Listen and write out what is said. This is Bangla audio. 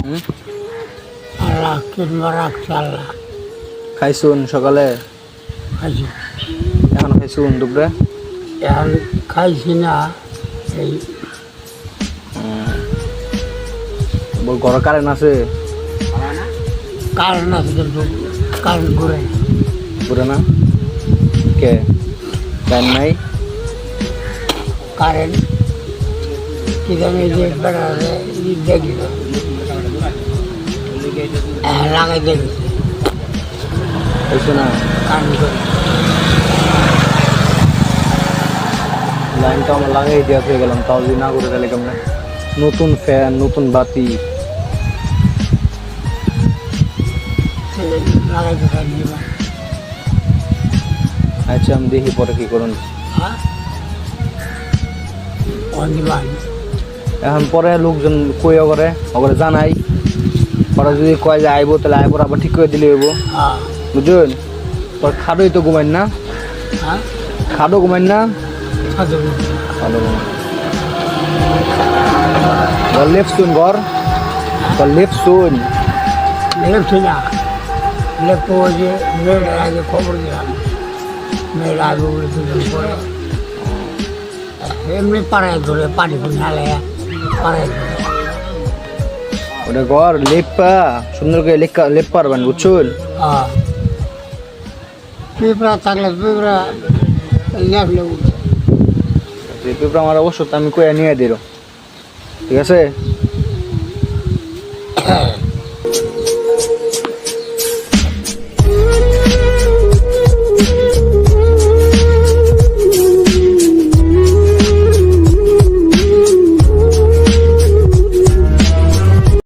আল্লাহ কিংবা রাখছে আল্লাহ। খাইছুন সকালে? খাইছি। এখন খাইছুন দুপুরে? এখন খাইছি না। এই ঘরে কারেন্ট আছে? কারেন্ট আছে কিন্তু কারেন্ট ঘুরে ঘুরে না কে? কারেন্ট নাই? কারেন্ট কি জানি যে বেড়াতে দেখি না লাগাই দেখেছি খাইছো না? কারেন্ট ঘুরে লাইন তো আমার লাগাই দেওয়া হয়ে গেলাম, তাও যদি না করে তাহলে কেমন? নতুন ফ্যান, নতুন বাতি লাগাইতে পারি না। আচ্ছা আমি দেখি পরে কি করুন। হ্যাঁ অনিবার্য এখন পরে লোকজন কইয়া করে ওগুলো জানাই, ওরা যদি কয় যে আইবো তাহলে আইবো, আবার ঠিক করে দিলে হইব। হ্যাঁ বুঝলেন? তোর খাদোই তো ঘুমাইন না? হ্যাঁ খাদো ঘুমাইন না? খাদ্য খাদো ঘুমাইন। লেফট শুন ঘর, লেফট শুন। লেপছি না লেপ যে মেয়েটার আগে খবর দিলাম, মেয়ের আগে উড়ে দুজন পরে এমনি পাড়ায় ধরে পানি ফুল নালে পাড়ায় ধরে ওটা ঘর লেপা সুন্দর করে লেপ পারবেন, বুঝছুন? পিঁপড়া থাকলে পিঁপড়া লেপলে উঠে পেপার আমার অবশ্য আমি কইয়া নিয়ে দিল, ঠিক আছে?